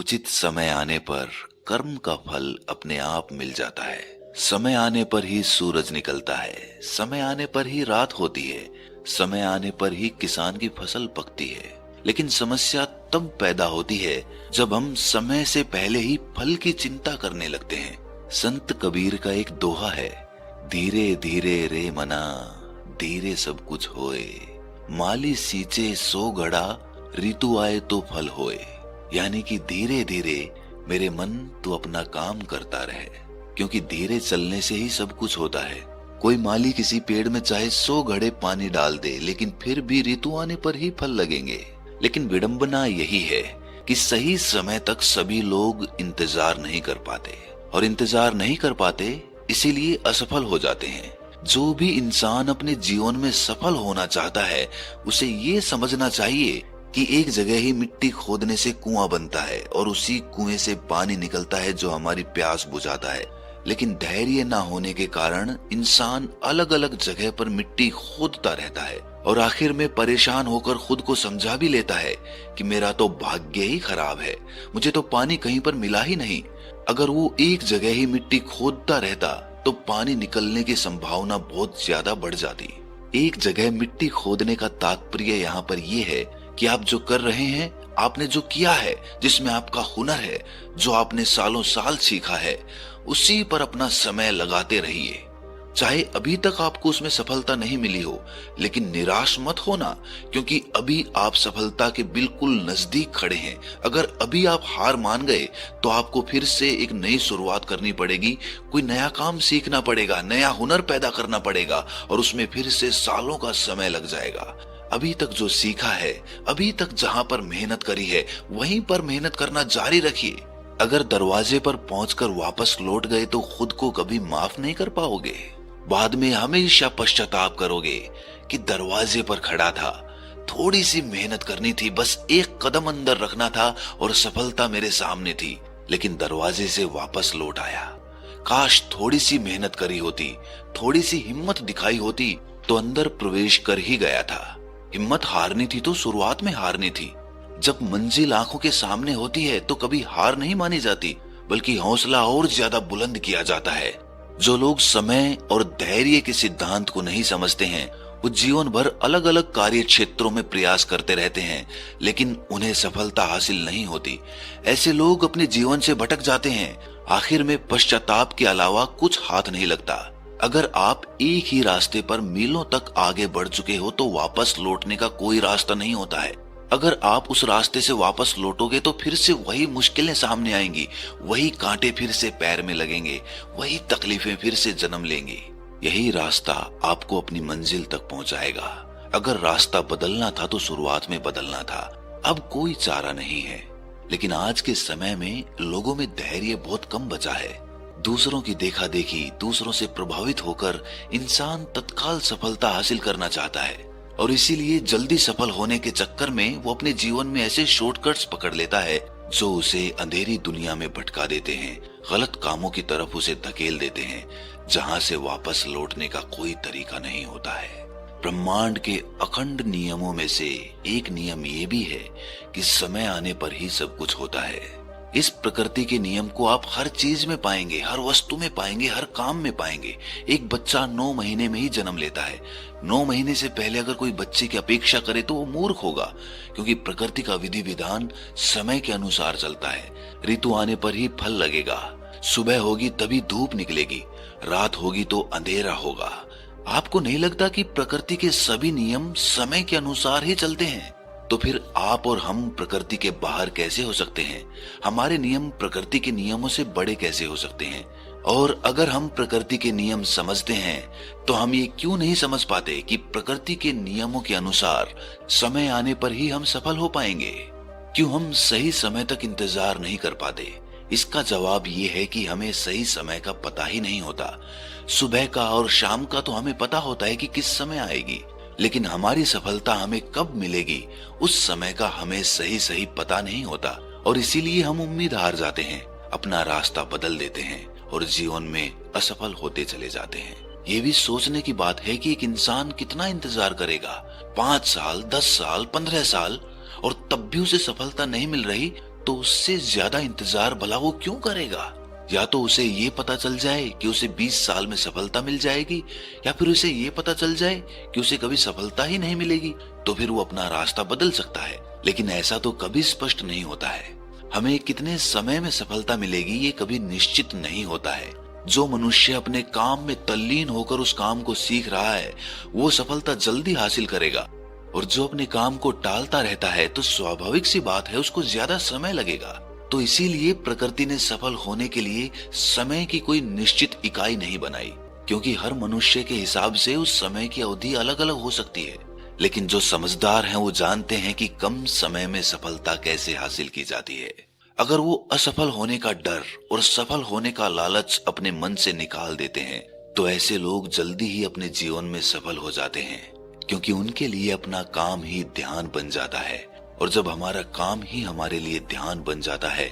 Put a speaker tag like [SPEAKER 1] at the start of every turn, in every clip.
[SPEAKER 1] उचित समय आने पर कर्म का फल अपने आप मिल जाता है। समय आने पर ही सूरज निकलता है, समय आने पर ही रात होती है, समय आने पर ही किसान की फसल पकती है। लेकिन समस्या तब पैदा होती है जब हम समय से पहले ही फल की चिंता करने लगते हैं। संत कबीर का एक दोहा है, धीरे धीरे रे मना, धीरे सब कुछ होए, माली सींचे सो घड़ा, ऋतु आए तो फल होए। यानी कि धीरे धीरे मेरे मन तू अपना काम करता रहे, क्योंकि धीरे चलने से ही सब कुछ होता है। कोई माली किसी पेड़ में चाहे 100 घड़े पानी डाल दे, लेकिन फिर भी ऋतु आने पर ही फल लगेंगे। लेकिन विडंबना यही है कि सही समय तक सभी लोग इंतजार नहीं कर पाते, और इंतजार नहीं कर पाते इसीलिए असफल हो जाते हैं। जो भी इंसान अपने जीवन में सफल होना चाहता है, उसे ये समझना चाहिए कि एक जगह ही मिट्टी खोदने से कुआं बनता है और उसी कुएं से पानी निकलता है जो हमारी प्यास बुझाता है। लेकिन धैर्य ना होने के कारण इंसान अलग अलग जगह पर मिट्टी खोदता रहता है और आखिर में परेशान होकर खुद को समझा भी लेता है कि मेरा तो भाग्य ही खराब है, मुझे तो पानी कहीं पर मिला ही नहीं। अगर वो एक जगह ही मिट्टी खोदता रहता तो पानी निकलने की संभावना बहुत ज्यादा बढ़ जाती। एक जगह मिट्टी खोदने का तात्पर्य यहाँ पर यह है कि आप जो कर रहे हैं, आपने जो किया है, जिसमें आपका हुनर है, जो आपने सालों साल सीखा है, उसी पर अपना समय लगाते रहिए। चाहे अभी तक आपको उसमें सफलता नहीं मिली हो, लेकिन निराश मत होना, क्योंकि अभी आप सफलता के बिल्कुल नजदीक खड़े हैं। अगर अभी आप हार मान गए तो आपको फिर से एक नई शुरुआत करनी पड़ेगी, कोई नया काम सीखना पड़ेगा, नया हुनर पैदा करना पड़ेगा, और उसमें फिर से सालों का समय लग जाएगा। अभी तक जो सीखा है, अभी तक जहां पर मेहनत करी है, वहीं पर मेहनत करना जारी रखिए। अगर दरवाजे पर पहुंचकर वापस लौट गए तो खुद को कभी माफ नहीं कर पाओगे। बाद में हमेशा पश्चाताप करोगे कि दरवाजे पर खड़ा था, थोड़ी सी मेहनत करनी थी, बस एक कदम अंदर रखना था और सफलता मेरे सामने थी, लेकिन दरवाजे से वापस लौट आया। काश थोड़ी सी मेहनत करी होती, थोड़ी सी हिम्मत दिखाई होती तो अंदर प्रवेश कर ही गया था। हिम्मत हारनी थी तो शुरुआत में हारनी थी। जब मंजिल आंखों के सामने होती है तो कभी हार नहीं मानी जाती, बल्कि हौसला और ज्यादा बुलंद किया जाता है। जो लोग समय और धैर्य के सिद्धांत को नहीं समझते हैं, वो जीवन भर अलग अलग कार्य क्षेत्रों में प्रयास करते रहते हैं, लेकिन उन्हें सफलता हासिल नहीं होती। ऐसे लोग अपने जीवन से भटक जाते हैं। आखिर में पश्चाताप के अलावा कुछ हाथ नहीं लगता। अगर आप एक ही रास्ते पर मीलों तक आगे बढ़ चुके हो तो वापस लौटने का कोई रास्ता नहीं होता है। अगर आप उस रास्ते से वापस लौटोगे तो फिर से वही मुश्किलें सामने आएंगी, वही कांटे फिर से पैर में लगेंगे, वही तकलीफें फिर से जन्म लेंगी। यही रास्ता आपको अपनी मंजिल तक पहुंचाएगा। अगर रास्ता बदलना था तो शुरुआत में बदलना था, अब कोई चारा नहीं है। लेकिन आज के समय में लोगों में धैर्य बहुत कम बचा है। दूसरों की देखा देखी, दूसरों से प्रभावित होकर इंसान तत्काल सफलता हासिल करना चाहता है, और इसीलिए जल्दी सफल होने के चक्कर में वो अपने जीवन में ऐसे शॉर्टकट्स पकड़ लेता है जो उसे अंधेरी दुनिया में भटका देते हैं, गलत कामों की तरफ उसे धकेल देते हैं, जहां से वापस लौटने का कोई तरीका नहीं होता है। ब्रह्मांड के अखंड नियमों में से एक नियम ये भी है कि समय आने पर ही सब कुछ होता है। इस प्रकृति के नियम को आप हर चीज में पाएंगे, हर वस्तु में पाएंगे, हर काम में पाएंगे। एक बच्चा 9 महीने में ही जन्म लेता है। 9 महीने से पहले अगर कोई बच्चे की अपेक्षा करे तो वो मूर्ख होगा, क्योंकि प्रकृति का विधि विधान समय के अनुसार चलता है। ऋतु आने पर ही फल लगेगा, सुबह होगी तभी धूप निकलेगी, रात होगी तो अंधेरा होगा। आपको नहीं लगता कि प्रकृति के सभी नियम समय के अनुसार ही चलते हैं? तो फिर आप और हम प्रकृति के बाहर कैसे हो सकते हैं? हमारे नियम प्रकृति के नियमों से बड़े कैसे हो सकते हैं? और अगर हम प्रकृति के नियम समझते हैं तो हम ये क्यों नहीं समझ पाते कि प्रकृति के नियमों के अनुसार समय आने पर ही हम सफल हो पाएंगे? क्यों हम सही समय तक इंतजार नहीं कर पाते? इसका जवाब ये है कि हमें सही समय का पता ही नहीं होता। सुबह का और शाम का तो हमें पता होता है कि किस समय आएगी, लेकिन हमारी सफलता हमें कब मिलेगी उस समय का हमें सही सही पता नहीं होता, और इसीलिए हम उम्मीद हार जाते हैं, अपना रास्ता बदल देते हैं और जीवन में असफल होते चले जाते हैं। ये भी सोचने की बात है कि एक इंसान कितना इंतजार करेगा, 5 साल, 10 साल, 15 साल, और तब भी उसे सफलता नहीं मिल रही तो उससे ज्यादा इंतजार भला वो क्यों करेगा? या तो उसे ये पता चल जाए कि उसे 20 साल में सफलता मिल जाएगी, या फिर उसे ये पता चल जाए कि उसे कभी सफलता ही नहीं मिलेगी, तो फिर वो अपना रास्ता बदल सकता है। लेकिन ऐसा तो कभी स्पष्ट नहीं होता है। हमें कितने समय में सफलता मिलेगी ये कभी निश्चित नहीं होता है। जो मनुष्य अपने काम में तल्लीन होकर उस काम को सीख रहा है वो सफलता जल्दी हासिल करेगा, और जो अपने काम को टालता रहता है तो स्वाभाविक सी बात है उसको ज्यादा समय लगेगा। तो इसीलिए प्रकृति ने सफल होने के लिए समय की कोई निश्चित इकाई नहीं बनाई, क्योंकि हर मनुष्य के हिसाब से उस समय की अवधि अलग अलग हो सकती है। लेकिन जो समझदार हैं वो जानते हैं कि कम समय में सफलता कैसे हासिल की जाती है। अगर वो असफल होने का डर और सफल होने का लालच अपने मन से निकाल देते हैं तो ऐसे लोग जल्दी ही अपने जीवन में सफल हो जाते हैं, क्योंकि उनके लिए अपना काम ही ध्यान बन जाता है। और जब हमारा काम ही हमारे लिए ध्यान बन जाता है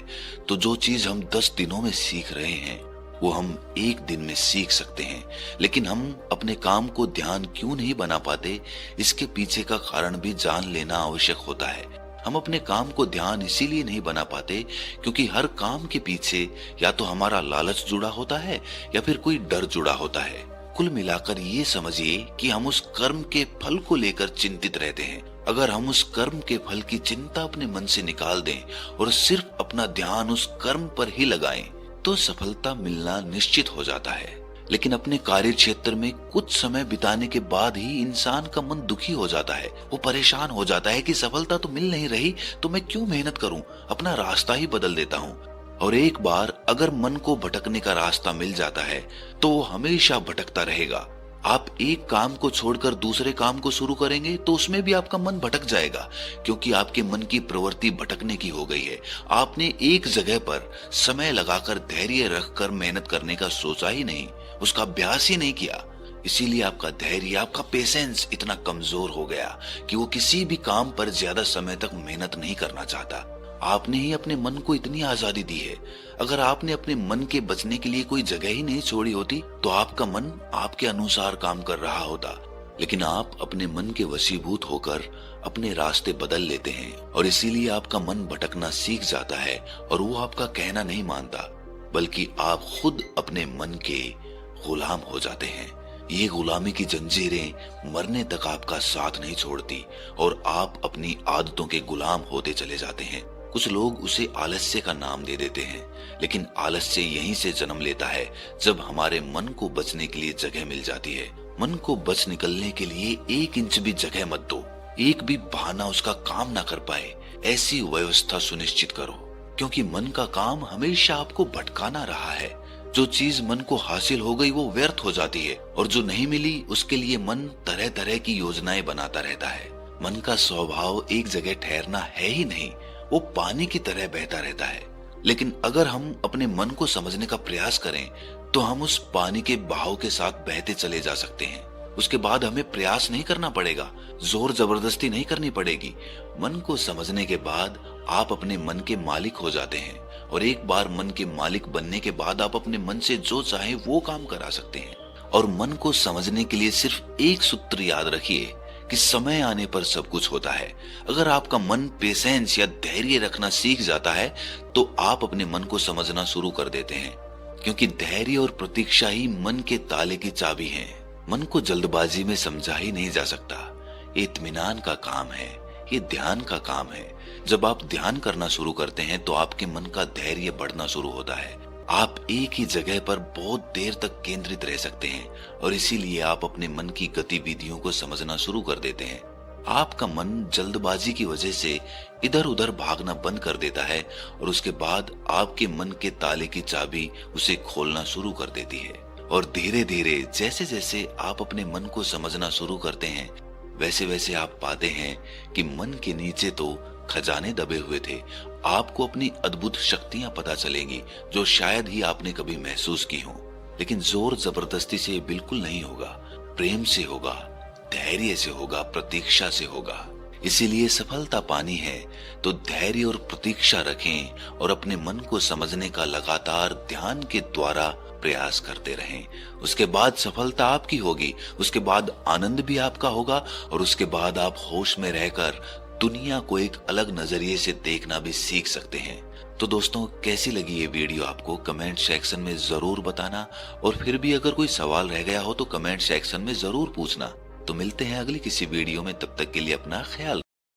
[SPEAKER 1] तो जो चीज हम 10 दिनों में सीख रहे हैं वो हम 1 दिन में सीख सकते हैं। लेकिन हम अपने काम को ध्यान क्यों नहीं बना पाते, इसके पीछे का कारण भी जान लेना आवश्यक होता है। हम अपने काम को ध्यान इसीलिए नहीं बना पाते क्योंकि हर काम के पीछे या तो हमारा लालच जुड़ा होता है या फिर कोई डर जुड़ा होता है। कुल मिलाकर ये समझिए कि हम उस कर्म के फल को लेकर चिंतित रहते हैं। अगर हम उस कर्म के फल की चिंता अपने मन से निकाल दें और सिर्फ अपना ध्यान उस कर्म पर ही लगाएं तो सफलता मिलना निश्चित हो जाता है। लेकिन अपने कार्य क्षेत्र में कुछ समय बिताने के बाद ही इंसान का मन दुखी हो जाता है। वो परेशान हो जाता है कि सफलता तो मिल नहीं रही तो मैं क्यों मेहनत करूं, अपना रास्ता ही बदल देता हूं। और एक बार अगर मन को भटकने का रास्ता मिल जाता है तो वो हमेशा भटकता रहेगा। आप एक काम को छोड़कर दूसरे काम को शुरू करेंगे तो उसमें भी आपका मन भटक जाएगा, क्योंकि आपके मन की प्रवृत्ति भटकने की हो गई है। आपने एक जगह पर समय लगाकर धैर्य रखकर मेहनत करने का सोचा ही नहीं, उसका अभ्यास ही नहीं किया। इसीलिए आपका धैर्य, आपका पेशेंस इतना कमजोर हो गया कि वो किसी भी काम पर ज्यादा समय तक मेहनत नहीं करना चाहता। आपने ही अपने मन को इतनी आजादी दी है। अगर आपने अपने मन के बचने के लिए कोई जगह ही नहीं छोड़ी होती तो आपका मन आपके अनुसार काम कर रहा होता। लेकिन आप अपने मन के वशीभूत होकर अपने रास्ते बदल लेते हैं और इसीलिए आपका मन भटकना सीख जाता है और वो आपका कहना नहीं मानता, बल्कि आप खुद अपने मन के गुलाम हो जाते हैं। ये गुलामी की जंजीरें मरने तक आपका साथ नहीं छोड़ती और आप अपनी आदतों के गुलाम होते चले जाते हैं। कुछ लोग उसे आलस्य का नाम दे देते हैं, लेकिन आलस्य यहीं से जन्म लेता है जब हमारे मन को बचने के लिए जगह मिल जाती है। मन को बच निकलने के लिए 1 इंच भी जगह मत दो, एक भी बहाना उसका काम ना कर पाए ऐसी व्यवस्था सुनिश्चित करो, क्योंकि मन का काम हमेशा आपको भटकाना रहा है। जो चीज मन को हासिल हो गई वो व्यर्थ हो जाती है और जो नहीं मिली उसके लिए मन तरह तरह की योजनाएं बनाता रहता है। मन का स्वभाव एक जगह ठहरना है ही नहीं, वो पानी की तरह बहता रहता है। लेकिन अगर हम अपने मन को समझने का प्रयास करें तो हम उस पानी के बहाव के साथ बहते चले जा सकते हैं। उसके बाद हमें प्रयास नहीं करना पड़ेगा, जोर जबरदस्ती नहीं करनी पड़ेगी। मन को समझने के बाद आप अपने मन के मालिक हो जाते हैं और एक बार मन के मालिक बनने के बाद आप अपने मन से जो चाहे वो काम करा सकते हैं। और मन को समझने के लिए सिर्फ एक सूत्र याद रखिए कि समय आने पर सब कुछ होता है। अगर आपका मन पेशेंस या धैर्य रखना सीख जाता है तो आप अपने मन को समझना शुरू कर देते हैं, क्योंकि धैर्य और प्रतीक्षा ही मन के ताले की चाबी है। मन को जल्दबाजी में समझा ही नहीं जा सकता। ये इत्मीनान का काम है, ये ध्यान का काम है। जब आप ध्यान करना शुरू करते हैं तो आपके मन का धैर्य बढ़ना शुरू होता है। आप एक ही जगह पर बहुत देर तक केंद्रित रह सकते हैं और इसीलिए आप अपने मन की गतिविधियों को समझना शुरू कर देते हैं। आपका मन जल्दबाजी की वजह से इधर उधर भागना बंद कर देता है और उसके बाद आपके मन के ताले की चाबी उसे खोलना शुरू कर देती है। और धीरे धीरे जैसे जैसे आप अपने मन को समझना शुरू करते हैं वैसे वैसे आप पाते हैं कि मन के नीचे तो खजाने दबे हुए थे। आपको अपनी अद्भुत शक्तियां पता चलेंगी जो शायद ही आपने कभी महसूस की हो। लेकिन जोर जबरदस्ती से बिल्कुल नहीं होगा, प्रेम से होगा, धैर्य से होगा, प्रतीक्षा से होगा। इसीलिए सफलता पानी है तो धैर्य और प्रतीक्षा रखें और अपने मन को समझने का लगातार ध्यान के द्वारा प्रयास करते रहें। उसके बाद सफलता आपकी होगी, उसके बाद आनंद भी आपका होगा और उसके बाद आप होश में रहकर दुनिया को एक अलग नजरिए से देखना भी सीख सकते हैं। तो दोस्तों, कैसी लगी ये वीडियो आपको कमेंट सेक्शन में जरूर बताना, और फिर भी अगर कोई सवाल रह गया हो तो कमेंट सेक्शन में जरूर पूछना। तो मिलते हैं अगली किसी वीडियो में, तब तक के लिए अपना ख्याल